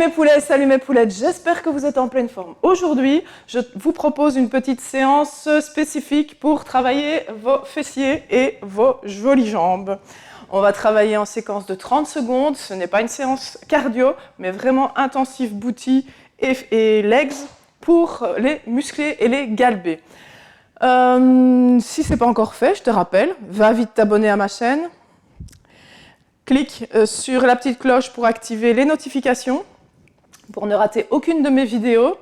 mes poulets, salut mes poulettes, j'espère que vous êtes en pleine forme. Aujourd'hui, je vous propose une petite séance spécifique pour travailler vos fessiers et vos jolies jambes. On va travailler en séquence de 30 secondes, ce n'est pas une séance cardio, mais vraiment intensive booty et legs pour les musclés et les galbés. Si ce n'est pas encore fait, je te rappelle, va vite t'abonner à ma chaîne. Clique sur la petite cloche pour activer les notifications, pour ne rater aucune de mes vidéos.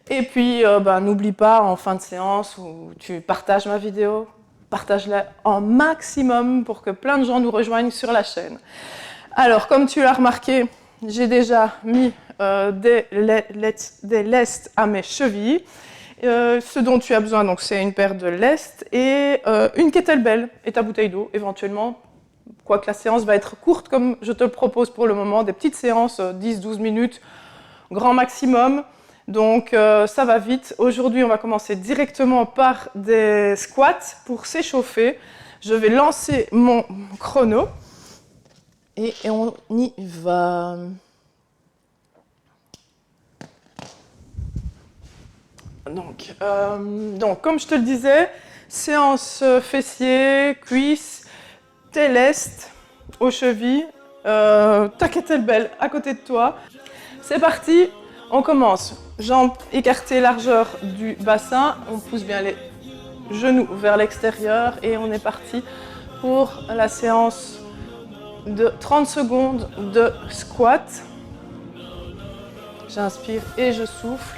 Et puis, n'oublie pas, en fin de séance, où tu partages ma vidéo, partage-la en maximum pour que plein de gens nous rejoignent sur la chaîne. Alors, comme tu l'as remarqué, j'ai déjà mis des lestes à mes chevilles. Ce dont tu as besoin, donc, c'est une paire de lestes et une kettlebell et ta bouteille d'eau, éventuellement. Quoique la séance va être courte, comme je te le propose pour le moment, des petites séances, 10-12 minutes, grand maximum. Donc ça va vite. Aujourd'hui, on va commencer directement par des squats pour s'échauffer. Je vais lancer mon chrono et on y va. Donc, comme je te le disais, séance fessiers, cuisses, tes lestes aux chevilles, ta kettlebell à côté de toi. C'est parti, on commence. Jambes écartées, largeur du bassin. On pousse bien les genoux vers l'extérieur et on est parti pour la séance de 30 secondes de squat. J'inspire et je souffle.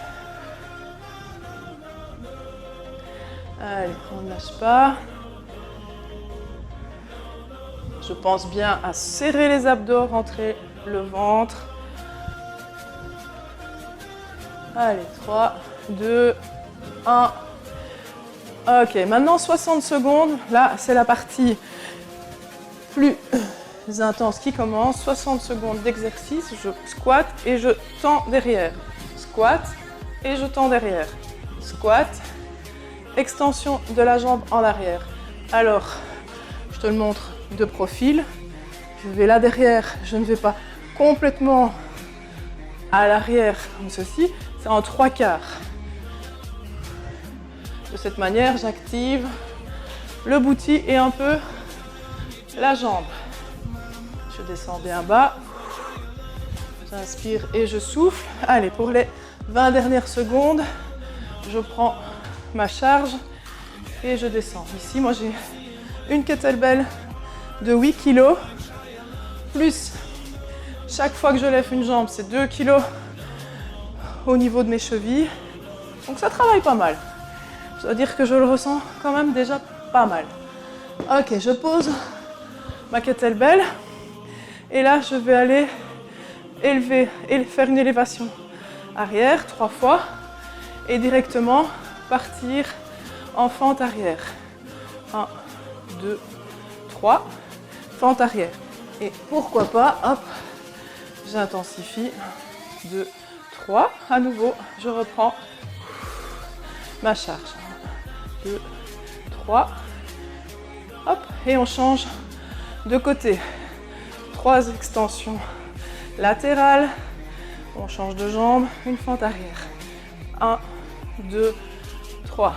Allez, on ne lâche pas. Je pense bien à serrer les abdos, rentrer le ventre. Allez, 3, 2, 1. Ok, maintenant 60 secondes. Là, c'est la partie plus intense qui commence. 60 secondes d'exercice. Je squatte et je tends derrière. Squat et je tends derrière. Squat. Extension de la jambe en arrière. Alors, je te le montre de profil. Je vais là derrière, je ne vais pas complètement à l'arrière comme ceci, c'est en 3/4. De cette manière, j'active le booty et un peu la jambe. Je descends bien bas. J'inspire et je souffle. Allez, pour les 20 dernières secondes, je prends ma charge et je descends. Ici, moi j'ai une kettlebell de 8 kg, plus chaque fois que je lève une jambe, c'est 2 kg au niveau de mes chevilles. Donc ça travaille pas mal. Je dois dire que je le ressens quand même déjà pas mal. Ok, je pose ma kettlebell et là je vais aller élever et faire une élévation arrière 3 fois et directement partir en fente arrière. 1, 2, 3. Fente arrière. Et pourquoi pas, hop, j'intensifie. 2, 3. À nouveau, je reprends ma charge. 1, 2, 3. Hop, et on change de côté. 3 extensions latérales. On change de jambe, une fente arrière. 1, 2, 3.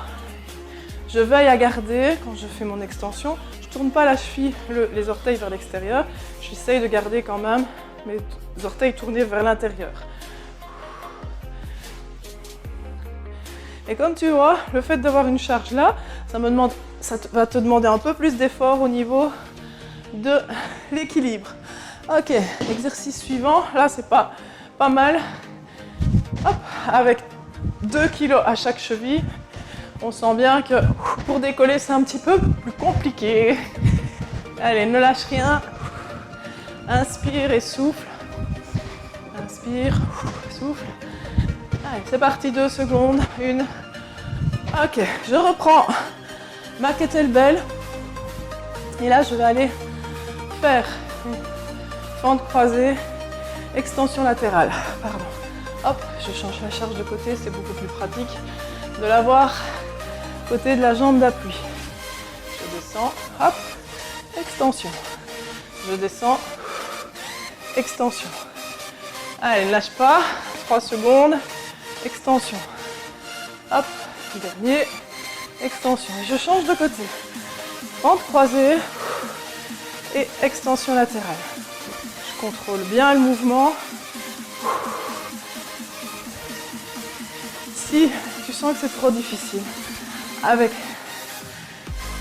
Je veille à garder, quand je fais mon extension, je ne tourne pas la cheville, les orteils vers l'extérieur. J'essaye de garder quand même mes orteils tournés vers l'intérieur. Et comme tu vois, le fait d'avoir une charge là, ça va te demander un peu plus d'effort au niveau de l'équilibre. Ok, exercice suivant. Là, c'est pas mal. Hop, avec 2 kg à chaque cheville. On sent bien que pour décoller, c'est un petit peu plus compliqué. Allez, ne lâche rien. Inspire et souffle. Inspire, souffle. Allez, c'est parti, 2 secondes. 1. Ok, je reprends ma kettlebell. Et là, je vais aller faire une fente croisée, extension latérale. Pardon. Hop, je change la charge de côté, c'est beaucoup plus pratique de l'avoir côté de la jambe d'appui. Je descends, hop, extension. Je descends, extension. Allez, ne lâche pas. 3 secondes. Extension. Hop, dernier. Extension. Et je change de côté. Fente croisée et extension latérale. Je contrôle bien le mouvement. Si tu sens que c'est trop difficile, avec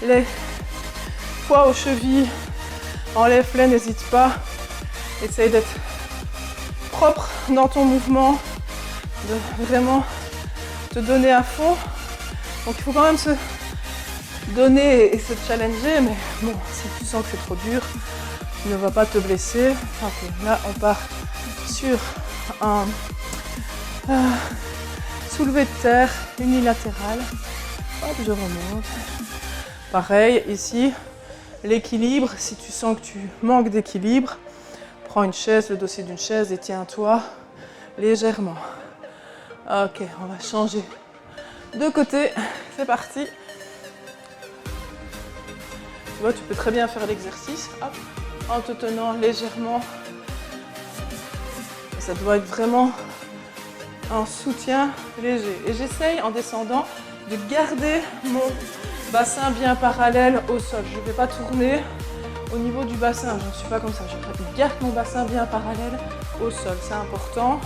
les poids aux chevilles, enlève-les, n'hésite pas. Essaye d'être propre dans ton mouvement, de vraiment te donner à fond. Donc il faut quand même se donner et se challenger, mais bon, si tu sens que c'est trop dur, ne va pas te blesser. Ok, là on part sur un soulevé de terre unilatéral. Hop, je remonte. Pareil, ici, l'équilibre, si tu sens que tu manques d'équilibre, prends une chaise, le dossier d'une chaise et tiens-toi légèrement. Ok, on va changer de côté. C'est parti. Tu vois, tu peux très bien faire l'exercice en te tenant légèrement. Ça doit être vraiment un soutien léger. Et j'essaye en descendant de garder mon bassin bien parallèle au sol. Je ne vais pas tourner au niveau du bassin, je ne suis pas comme ça. Je garde mon bassin bien parallèle au sol, c'est important.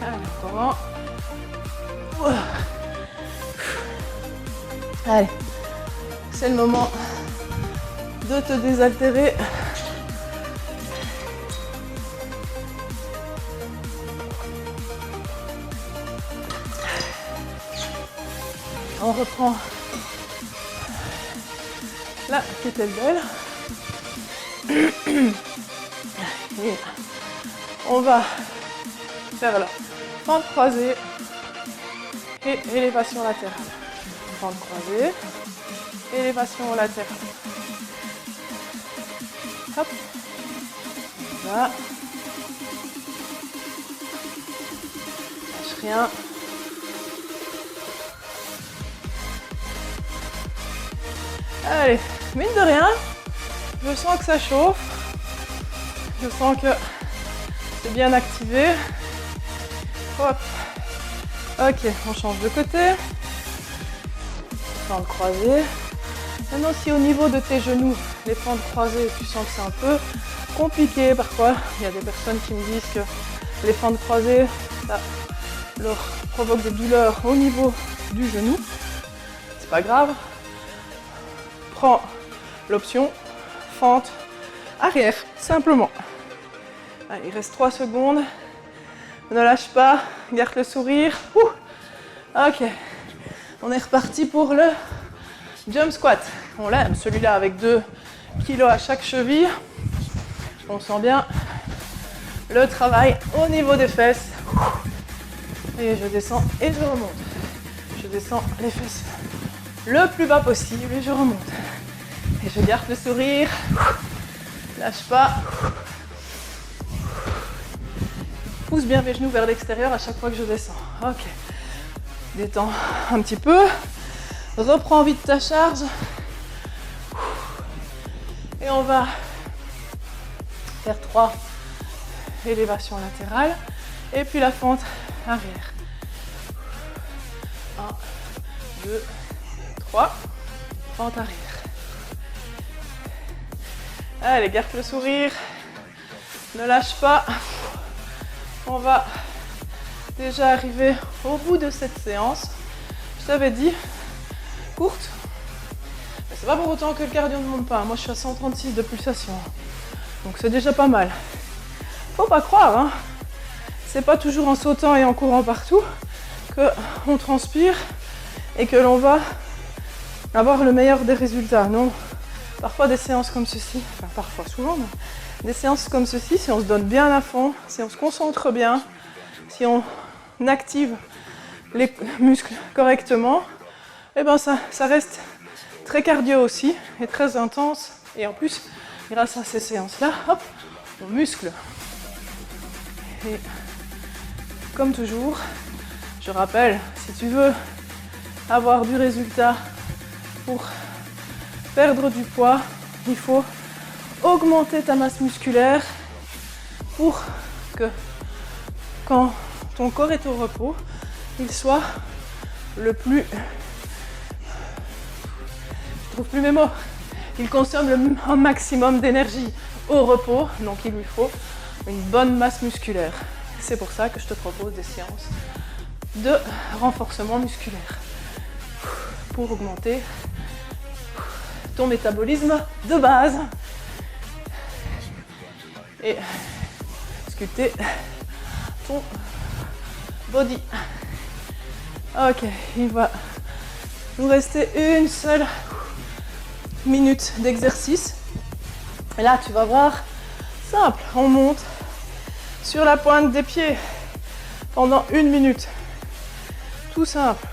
Allez, encore un. Allez, c'est le moment de te désaltérer. On reprend la kettlebell. Et on va faire la fente croisée et élévation latérale. Fente croisée, élévation latérale. Hop. Là. Lâche rien. Allez, mine de rien, je sens que ça chauffe. Je sens que c'est bien activé. Hop. Ok, on change de côté. Fente croisée. Maintenant, si au niveau de tes genoux, les fentes croisées, tu sens que c'est un peu compliqué parfois, il y a des personnes qui me disent que les fentes croisées, ça leur provoque des douleurs au niveau du genou. C'est pas grave. Prends l'option fente arrière, simplement. Allez, il reste 3 secondes. Ne lâche pas, garde le sourire. Ok, on est reparti pour le jump squat. On l'aime, celui-là avec 2 kilos à chaque cheville. On sent bien le travail au niveau des fesses. Et je descends et je remonte. Je descends les fesses le plus bas possible et je remonte. Et je garde le sourire. Lâche pas. Pousse bien mes genoux vers l'extérieur à chaque fois que je descends. Ok. Détends un petit peu. Reprends vite ta charge. Et on va faire 3 élévations latérales. Et puis la fente arrière. 1, 2, 3. Fente arrière. Allez, garde le sourire. Ne lâche pas. On va déjà arriver au bout de cette séance. Je t'avais dit, courte. Mais c'est pas pour autant que le cardio ne monte pas. Moi, je suis à 136 de pulsation. Donc, c'est déjà pas mal. Faut pas croire, hein. C'est pas toujours en sautant et en courant partout qu'on transpire et que l'on va avoir le meilleur des résultats. Non. Parfois, des séances comme ceci, enfin, parfois, souvent, mais des séances comme ceci, si on se donne bien à fond, si on se concentre bien, si on active les muscles correctement, et ben ça reste très cardio aussi et très intense. Et en plus, grâce à ces séances-là, hop, on muscle. Et comme toujours, je rappelle, si tu veux avoir du résultat pour perdre du poids, il faut augmenter ta masse musculaire pour que quand ton corps est au repos, il soit le plus... Je trouve plus mes mots. Il consomme un maximum d'énergie au repos, donc il lui faut une bonne masse musculaire. C'est pour ça que je te propose des séances de renforcement musculaire pour augmenter ton métabolisme de base et sculpter ton body. Ok, il va nous rester une seule minute d'exercice. Et là, tu vas voir, simple, on monte sur la pointe des pieds pendant 1 minute. Tout simple.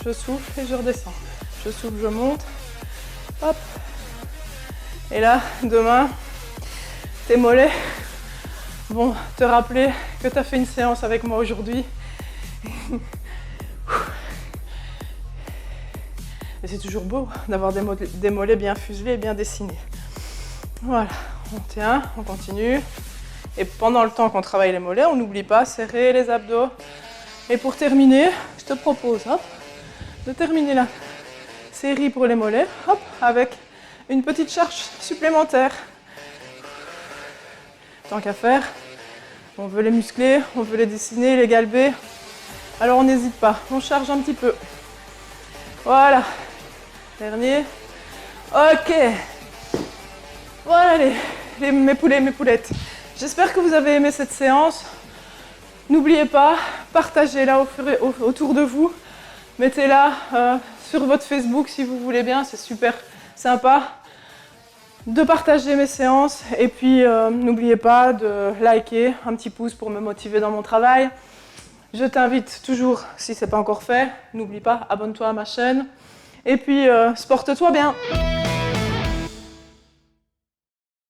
Je souffle et je redescends. Je souffle, je monte. Hop. Et là, demain, tes mollets vont te rappeler que tu as fait une séance avec moi aujourd'hui. Et c'est toujours beau d'avoir des mollets bien fuselés et bien dessinés. Voilà, on tient, on continue. Et pendant le temps qu'on travaille les mollets, on n'oublie pas serrer les abdos. Et pour terminer, je te propose de terminer la série pour les mollets avec une petite charge supplémentaire. Tant qu'à faire, on veut les muscler, on veut les dessiner, les galber. Alors on n'hésite pas, on charge un petit peu. Voilà. Dernier. Ok. Voilà mes poulets, mes poulettes. J'espère que vous avez aimé cette séance. N'oubliez pas, partagez-la autour de vous. Mettez-la sur votre Facebook si vous voulez bien, c'est super sympa de partager mes séances. Et puis n'oubliez pas de liker, un petit pouce pour me motiver dans mon travail. Je t'invite toujours, si ce n'est pas encore fait, n'oublie pas, abonne-toi à ma chaîne. Et puis, sporte-toi bien!